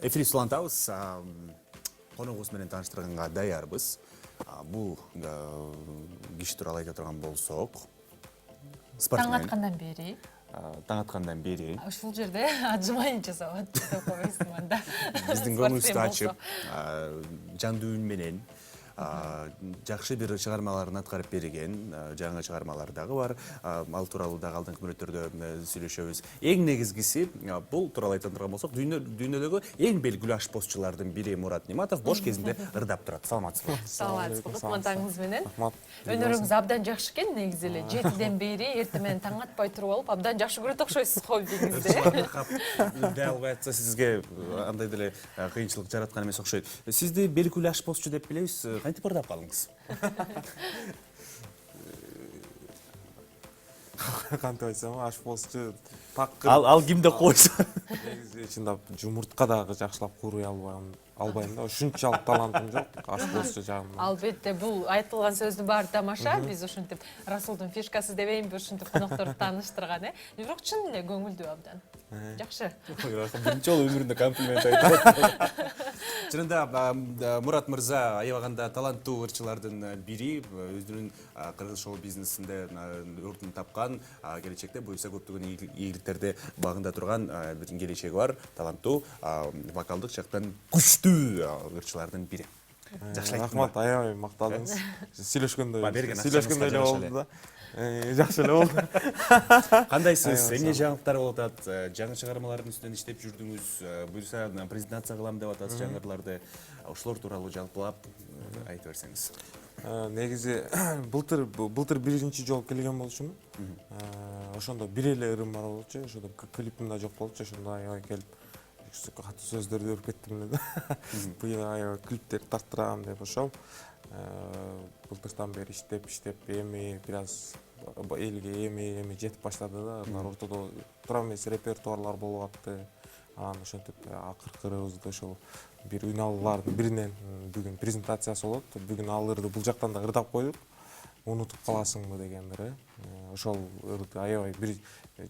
Эфир улантабыз. Коногубуз менен тааныштырганга даярбыз. Бул киши тууралуу айта турган болсок, спортсмен. Таң аткандан бери. Ушул жерде ажымайын жасап деп койсун анда. Биздин көңүлүбүздү ачып, жан дүйүн менен жакшы бир чыгармаларын аткарып берген, жаңы чыгармалар дагы бар. Ал тууралуу дагы алдыңкы мүнөттөрдө сүйлөшөбүз. Эң негизгиси бул тууралуу айта турган болсок, дүйнөдөгү эң белгилүү ашпозчулардын бири Мурат Ниматов бош кезинде ырдап турат. Саламатсызбы? Саламатсызбы, кутмандагыңыз менен. Өнөрүңүз абдан жакшы экен, негизи эле 7ден бери эртең менен таң атпай туруп алып, абдан жакшы көрөт окшойсуз хоббиңизди. Дал албай атса сизге андай деле кыйынчылык жараткан эмес окшойт. Сизди белгилүү ашпозчу деп билебиз. Кантип ырдап калдыңыз? Кантип айтсам, ашпозчу такыр. Ал кимде койсо? Негизи чындап жумуртка дагы жакшылап кууруй албайм да. Ушунчалык талантым жок ашпозчу жагынан. Албетте, бул айтылган сөздүн баары тамаша. Биз ушинтип Расулдун фишкасы дебейинби, ушинтип конокторду тааныштырган, Бирок чын эле көңүлдүү абдан. Жакшы. Биринчи жолу өмүрүндө комплимент айтып. Чынында Мурат мырза аябаганда таланттуу ырчылардын бири, өзүнүн кыргыз шоу бизнесинде ордун тапкан, келечекте буюрса көптөгөн ийгиликтерди багында турган бир келечеги бар, таланттуу, вокалдык жактан күчтүү ырчылардын бири. Жакшы айттым. Рахмат, аябай мактадыңыз. Сүйлөшкөндө эле болду да. Жакшы эле болду. Кандайсыз? Эмне жаңылыктар болуп атат? Жаңы чыгармалардын үстүнөн иштеп жүрдүңүз. Буюрса презентация кылам деп атасыз жаңырларды. Ошолор тууралуу жалпылап айтып берсеңиз. Негизи былтыр биринчи жолу келген болчумун. Ошондо бир эле ырым бар болчу. Ошондо клипим да жок болчу. Ошондо аябай келип катуу сөздөрдү өрүп кеттим эле да. Быйыл аябай клиптер тарттырам деп ошол. Былтыртан бери иштеп, эми бир аз элге эми жетип баштады да. Ортодо тура эмес репертуарлар болуп атты. Анан ошентип акыркырыбызды ошол бир үналуулардын биринен бүгүн презентациясы болот. Бүгүн ал ырды бул жактан да ырдап койдук. Унутуп каласыңбы деген ыры. Ошол ырды аябай бир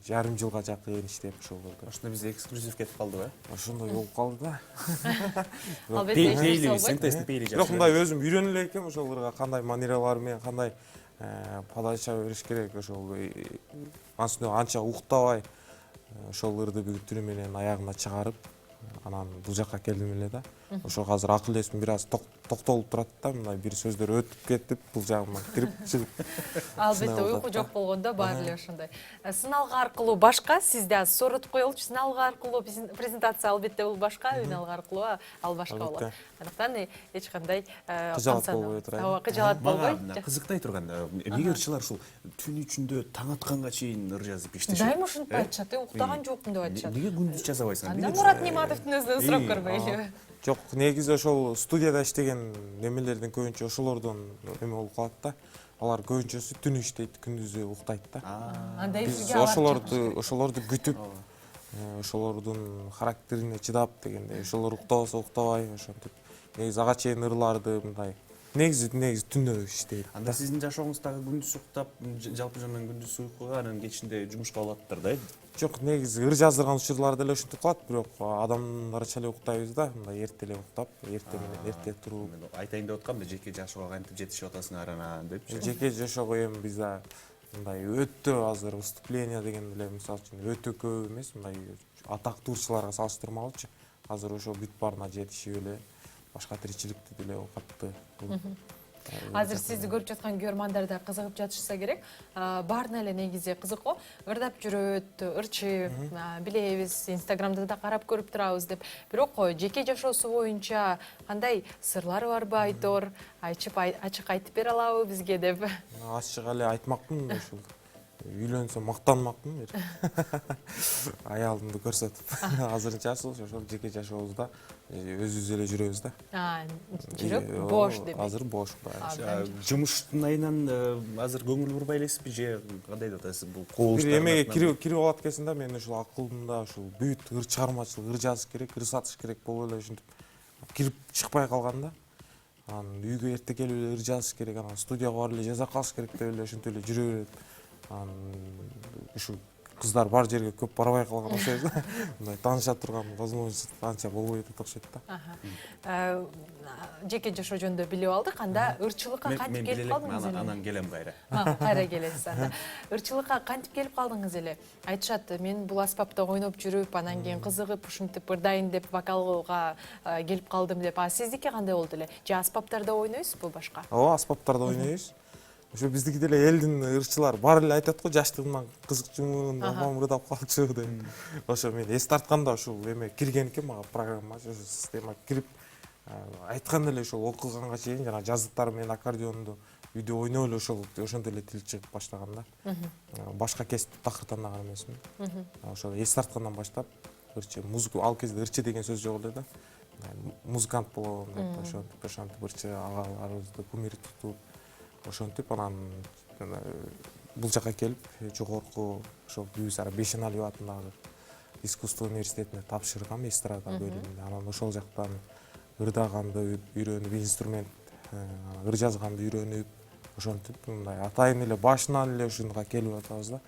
жарым жылга жакын иштеп ошол ырды. Ошондо биз эксклюзив кетип калдыбы? Ошондой болуп калды да. Бирок мындай өзүм үйрөнүп эле экем ошол ырга кандай манералар менен, кандай подача бериш керек, ошол анча уктабай ошол ырды бүгүн түнү менен аягына чыгарып, анан бул жакка келдим эле да. Ошо азыр акыл эсим бир аз токтолуп турат да, мындай бир сөздөр өтүп кетип, бул жагыма кирип чыгып. Албетте, уйку жок болгондо баары эле ошондой. Сыналгы аркылуу башка, сизде азыр сооротуп коелучу, сыналгы аркылуу презентация албетте бул башка, үналгы аркылуу ал башка болот. Андыктан эч кандай кыжалат болбой турат. Кыжалат болбой. Кызыктай турган, эмнеге ырчылар ушул түн ичинде таң атканга чейин ыр жазып иштешет? Дайым ушинтип айтышат, уктаган жокмун деп айтышат. Эмнеге күндүз жазабайсың? Анда Мурат Ниматовдун өзүнөн сурап көрбөйлүбү? Жок, негизи ошол студияда иштеген немелердин көбүнчө ошолордон эме болуп калат да. Алар көбүнчөсү түнү иштейт, күндүзү уктайт да. Анда Биз ошолорду күтүп, ошолордун характерине чыдап дегендей, ошолор уктабаса уктабай, ошентип негизи ага чейин ырларды мындай негизи түнү иштейт. Анда сиздин жашооңуз дагы күндүз уктап, жалпы жонунан күндүз уйкуга, анан кечинде жумушка болуптур да. Жок, негизи ыр жаздырган учурларда эле ошентип калат, бирок адамдарча эле уктайбыз да, мындай эрте эле уктап, эрте менен эрте туруп. Айтайын деп аткам да, жеке жашоого кантип жетишип атасыңар анан депчи. Жеке жашоого эми биз мындай өтө азыр выступление деген эле мисалы үчүн өтө көп эмес, мындай атактуу ырчыларга салыштырмалуучу. Азыр ошо бүт баарына жетишип эле башка тиричиликти деле катты. Азыр сизди көрүп жаткан көрөрмандар да кызыгып жатышса керек. Баарына эле негизи кызык го. Ырдап жүрөт, ырчы, билебиз, Инстаграмда да карап көрүп турабыз деп. Бирок жеке жашоосу боюнча кандай сырлары барбы айтор, ачык айтып бере алабы бизге деп. Ачык эле айтмакмын ушул. Үйлөнсөм мактанмакмын. Аялымды көрсөтүп. Азырынча ошол жеке жашообузда өзүбүз эле жүрөбүз да. Жүрөк бош деп. Азыр бош. Жумуштун айынан азыр көңүл бурбай элесизби же кандай деп атасыз? Бул кубулуштар. Бир эмеге кирип алат экенсиң да, мен ушул акылымда ушул бүт ыр чыгармачылык, ыр жазыш керек, ыр сатыш керек болуп эле ушинтип кирип чыкпай калган да. Анан үйгө эрте келип эле ыр жазыш керек, анан студияга барып эле жаза калыш керек деп эле ошентип эле жүрө берет. Ушу кыздар бар жерге көп барбай калган окшойбуз да. Мындай тааныша турган возможность анча болбой атат окшойт да. Жеке жашоо жөнүндө билип алдык. Анда ырчылыкка мен кантип биле келип элекмин, калдыңыз эле? анан келем кайра. Кайра келесиз анда. Ырчылыкка кантип келип калдыңыз эле? Айтышат, мен бул аспапта ойноп жүрүп, анан кийин кызыгып, ушинтип ырдайын деп вокалга келип калдым деп. Сиздики кандай болду эле? Же аспаптарда ойнойсузбу башка? Ооба, аспаптарда ойнойбуз. Ошо биздики деле элдин ырчылар бар эле айтат го, жаштыгымдан кызыкчумун, апам ырдап калчу деп. Ошо мен эс тартканда ушул эме кирген экен мага программа, ошо система кирип айткан эле ошол окуганга чейин жана жаздыктары менен аккордеонду үйдө ойноп эле ошондо эле тил чыгып баштаган да. Башка кесип такыр тандаган эмесмин. Ошо эс тарткандан баштап ырчы музыка, ал кезде ырчы деген сөз жок эле да. Музыкант болом деп ошентип ырчы агаларыбызды кумир тутуп ошентип анан бул жака келип жогорку ошо Бүйүсара Бейшеналиев атындагы искусство университетине тапшыргам эстрада бөлүмүндө. Анан ошол жактан ырдаганды үйрөнүп, инструмент ыр жазганды үйрөнүп, ошентип мындай атайын эле башынан эле ушунга келип атабыз да.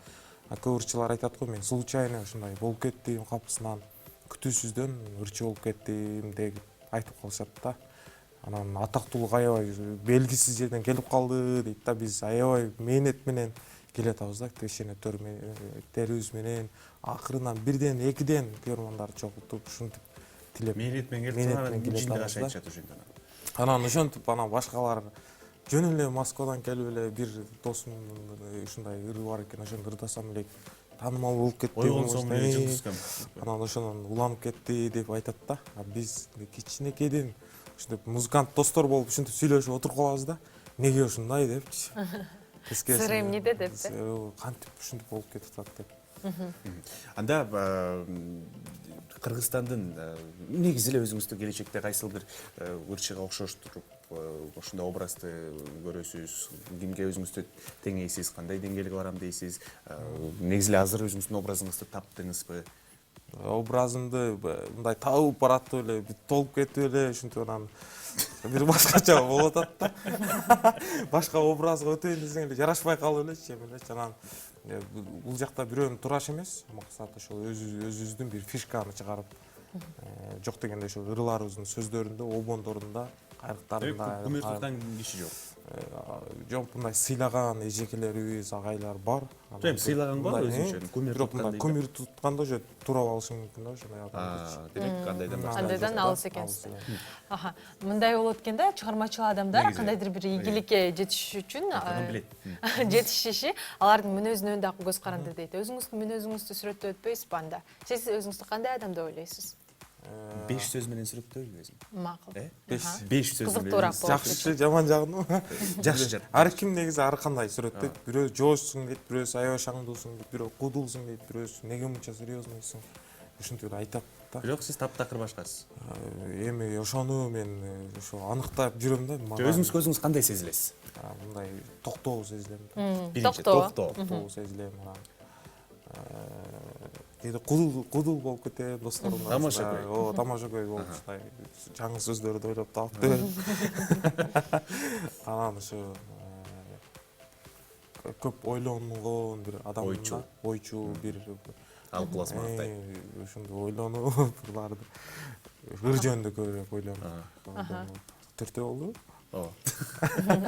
Көп ырчылар айтат го, мен случайно ушундай болуп кеттим, капысынан күтүүсүздөн ырчы болуп кеттим деп айтып калышат да. Анан атактуулук аябай белгисиз жерден келип калды дейт да. Биз аябай мээнет менен келе атабыз да. Кичине терибиз менен акырынан бирден, экиден көрөрмандар чогултуп ушинтип тилеп Мээнет менен келип анан жинди кашайтышат ошондон. Анан ошентип анан башкалар жөн эле Москвадан келип эле бир досум ушундай ыры бар экен, ошондо ырдасам эле таанымал болуп кетти. Ойгонсоң эле жылдызкам. Анан ошондон уланып кетти деп айтат да. Биз кичинекейден ушинтип музыкант достор болуп ушинтип сүйлөшүп отуруп калабыз да. Неге ушундай депчи. Сыр эмнеде деп да. Кантип ушинтип болуп кетип атат деп. Анда Кыргызстандын негизи эле өзүңүздү келечекте кайсыл бир ырчыга окшош туруп ошондой образды көрөсүз, кимге өзүңүздү теңейсиз, кандай деңгээлге барам дейсиз? Негизи эле азыр өзүңүздүн образыңызды таптыңызбы? Образымды мындай табып баратып эле, толуп кетип эле ушинтип анан бир башкача болуп атат да. Башка образга өтөйүн десең эле жарашпай калып элечи эмелечи. Анан бул жакта бирөөнүн тураш эмес, максаты ошол өзүбүздүн бир фишканы чыгарып, жок дегенде ошол ырларыбыздын сөздөрүндө, обондорунда, кайрыктарында Кумир туткан киши жок. Жок, мындай сыйлаган эжекелерибиз, агайлар бар. Эми сыйлаган бар өзүнчө. Кумир туткан. Кумир тутканда же туурап алышы мүмкүн да ошондой адамдар. Демек кандайдан Кандайдан алыс экенсиз. Мындай болот экен да, чыгармачыл адамдар кандайдыр бир ийгиликке жетиш үчүн жетишиши алардын мүнөзүнөн да көз каранды дейт. Өзүңүздүн мүнөзүңүздү сүрөттөп өтпөйсүзбү анда? Сиз өзүңүздү кандай адам деп ойлойсуз? 5 сөз менен сүрөттөйлү өзүм. Макул. 5 сөз менен. Кызыктуураак болот. Жакшы, жаман жагын. Жакшы жак. Ар ким негизи ар кандай сүрөттөйт. Бирөө жоошсуң дейт, бирөөсү аябай шаңдуусуң дейт, бирөө куудулсуң дейт, бирөөсү неге мынча серьезныйсың. Ушинтип айтат да. Жок, сиз таптакыр башкасыз. Эми ошону мен ошо аныктап жүрөм да. Өзүңүз көзүңүз кандай сезилесиз? Мындай токтоо сезилем. Биринчи Токтоо. Токтоо сезилем. Кээде кудул болуп кетем досторумга. Тамаша көй. Ооба, тамаша көй болуп ушундай жаңы сөздөрдү ойлоп таап берем. Анан ошо көп ойлонгон бир адам да, ойчу бир Алгылас мактай. Ошондой ойлонуп ырларды ыр жөнүндө көбүрөөк ойлонуп. Төртөө болду. Ооба.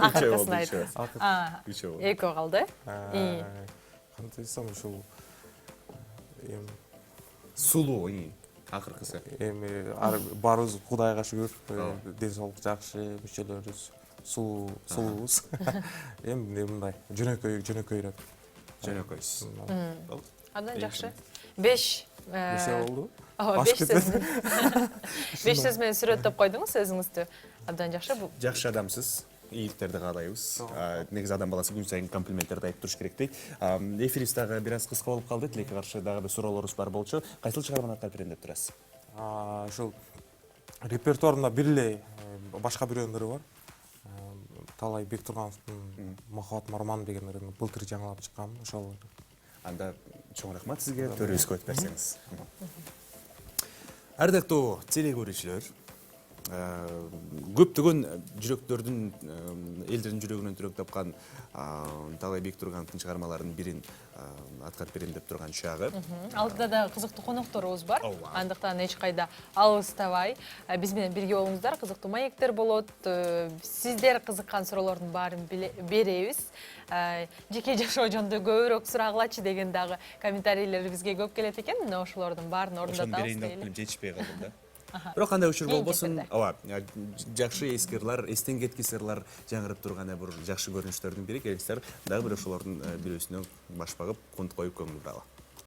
Акыркысын айтыңыз. Үчөө болду. Экөө калды. Кантип десем ушул эми Сулуу акыркысы. Эми баарыбыз Кудайга шүгүр, ден соолук жакшы, мүчөлөрүбүз сулуубуз. Эми мындай жөнөкөйрөөк. Жөнөкөйсүз. Андан жакшы. 5 болду. Ооба, 5 сөз. 5 сөз менен сүрөттөп койдуңуз өзүңүздү. Абдан жакшы. Жакшы адамсыз. Ийгиликтерди каалайбыз. Негизи адам баласы күн сайын комплименттерди айтып туруш керек дейт. Эфирибиз дагы бир аз кыска болуп калды. Тилекке каршы дагы бир суроолорубуз бар болчу. Кайсыл чыгарманы аткарып турасыз? Ушул репертуарымда бир эле башка бирөөнүн ыры бар. Талай Бектургановдун Махабат Марман деген ырын былтыр жаңылап чыккан. Ошол. Анда чоң рахмат сизге. Төрүбүзгө өтүп берсеңиз. Ардактуу теле көрүүчүлөр, көптөгөн жүрөктөрдүн элдердин жүрөгүнөн түрөк тапкан Таалайбек Тургановдун чыгармаларынын бирин аткарып берем деп турган чагы. Алдыда да кызыктуу конокторубуз бар. Ооба. Андыктан эч кайда алыстабай биз менен бирге болуңуздар. Кызыктуу маектер болот. Сиздер кызыккан суроолордун баарын беребиз. Жеке жашоо жөнүндө көбүрөөк сурагылачы деген дагы комментарийлер бизге көп келет экен. Мына ошолордун баарын Ошону ордотабыз берейин деп дейли. жетишпей калдым да. Бирок кандай учур Кийинки болбосун, эфирде. ооба, жакшы эски ырлар, эстен кеткис ырлар жаңырып турган бир жакшы көрүнүштөрдүн бири. Келиңиздер дагы бир ошолордун бирөөсүнө баш багып, конт коюп көңүл буралы.